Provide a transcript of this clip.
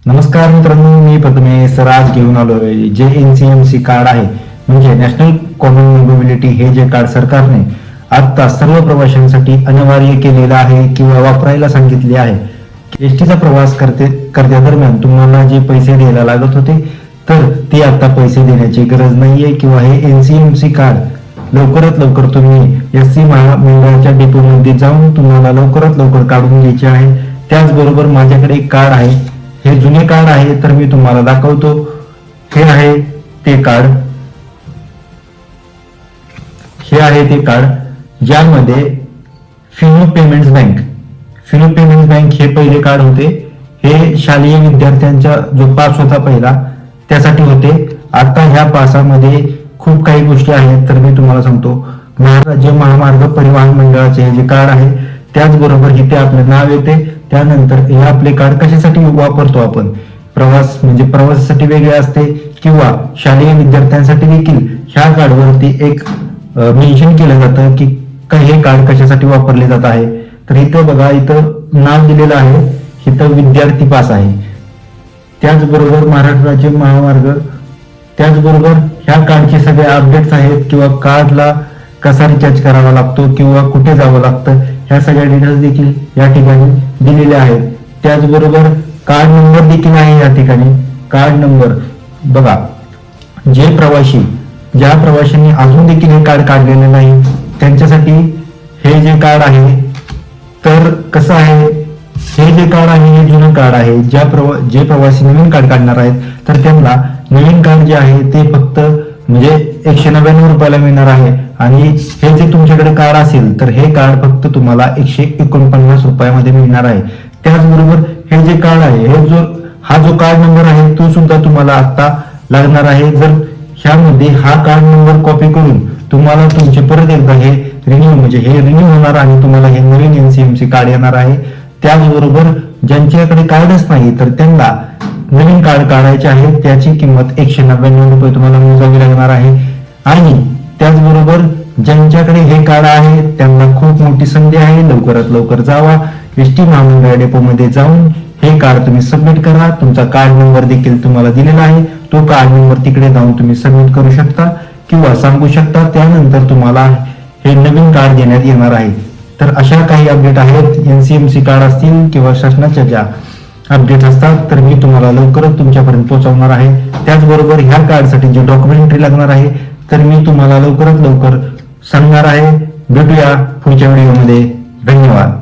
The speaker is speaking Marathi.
नमस्कार मित्रांनो, मी प्रथमेश आज घेऊन आलोय जे NCMC कार्ड आहे म्हणजे नॅशनल कॉमन मोबिलिटी हे जे कार्ड सरकारने आता सर्व प्रवाशांसाठी अनिवार्य केलेलं आहे किंवा वापरायला सांगितले आहे. एसटीचा प्रवास करत्या दरम्यान तुम्हाला जे पैसे द्यायला लागत होते तर ते आता पैसे देण्याची गरज नाहीये किंवा हे NCMC कार्ड लवकरात लवकर तुम्ही SC महामंडळाच्या डेपोमध्ये जाऊन तुम्हाला लवकरात लवकर काढून घ्यायचे आहे. त्याचबरोबर माझ्याकडे एक कार्ड आहे, हे जुने कार्ड आहे तर मी तुम्हाला दाखवतो. हे आहे ते कार्ड, हे आहे ते कार्ड ज्यामध्ये फिनो पेमेंट्स बँक हे पहिले कार्ड होते. हे शालेय विद्यार्थ्यांचा जो पास होता पहिला त्यासाठी होते. आता ह्या पासामध्ये खूप काही गोष्टी आहेत तर मी तुम्हाला सांगतो. महाराष्ट्र महामार्ग परिवहन मंडळाचे हे जे कार्ड आहे त्याचबरोबर इथे आपले नाव येते. त्यानंतर हे आपले कार्ड कशासाठी वापरतो आपण, प्रवास म्हणजे प्रवासासाठी वेगळे असते किंवा शालेय विद्यार्थ्यांसाठी देखील ह्या कार्डवरती एक मेन्शन केलं जातं की हे कार्ड कशासाठी वापरले जात आहे. तर इथं बघा, इथं नाव दिलेलं आहे, इथं विद्यार्थी पास आहे. त्याचबरोबर महाराष्ट्र राज्य महामार्ग, त्याचबरोबर ह्या कार्डचे सगळे अपडेट्स आहेत किंवा कार्डला कसा रिचार्ज करावा लागतो किंवा कुठे जावं लागतं ह्या सगळ्या डिटेल्स देखील या ठिकाणी दिलेल्या आहेत. त्याचबरोबर कार्ड नंबर देखील आहे या ठिकाणी. कार्ड नंबर बघा, ज्या प्रवाशांनी अजून देखील हे कार्ड काढलेले नाही त्यांच्यासाठी हे जे कार्ड आहे तर कसं आहे, हे जे कार्ड आहे हे जुनं कार्ड आहे. जे प्रवासी नवीन कार्ड काढणार आहेत तर त्यांना नवीन कार्ड जे आहे ते फक्त म्हणजे 199 रुपयाला मिळणार आहे आणि हे जे तुमच्याकडे कार्ड असेल तर हे कार्ड फक्त तुम्हाला 149 रुपयामध्ये मिळणार आहे. त्याचबरोबर हे जे कार्ड आहे हा जो कार्ड नंबर आहे तो सुद्धा तुम्हाला आता लागणार आहे. जर ह्यामध्ये हा कार्ड नंबर कॉपी करून तुम्हाला तुमचे परत एकदा हे रिन्यू होणार आणि तुम्हाला हे नवीन NCMC कार्ड येणार आहे. त्याचबरोबर ज्यांच्याकडे कार्डच नाही तर त्यांना नवीन कार्ड काढायचे आहे, त्याची किंमत 199 रुपये तुम्हाला मोजावी लागणार आहे. आणि त्याचबरोबर ज्यांच्याकडे हे कार्ड आहे त्यांना खूप मोठी संधी आहे, लवकरात लवकर जावा ST महामंडळ डेपोमध्ये जाऊन हे कार्ड तुम्ही सबमिट करा. तुमचा कार्ड नंबर देखील तुम्हाला दिलेला आहे, तो कार्ड नंबर तिकडे जाऊन तुम्ही सबमिट करू शकता किंवा सांगू शकता. त्यानंतर तुम्हाला हे नवीन कार्ड देण्यात येणार आहे. तर अशा काही अपडेट आहेत, NCMC कार्ड असतील किंवा शासनाच्या ज्या अपडेट असतात तर मी तुम्हाला लवकरच तुमच्यापर्यंत पोहोचवणार आहे. त्याचबरोबर ह्या कार्डसाठी जे डॉक्युमेंटरी लागणार आहे तर मी तुम्हाला लवकरात लवकर सांगणार आहे. भेटूया पुढच्या व्हिडिओमध्ये. धन्यवाद.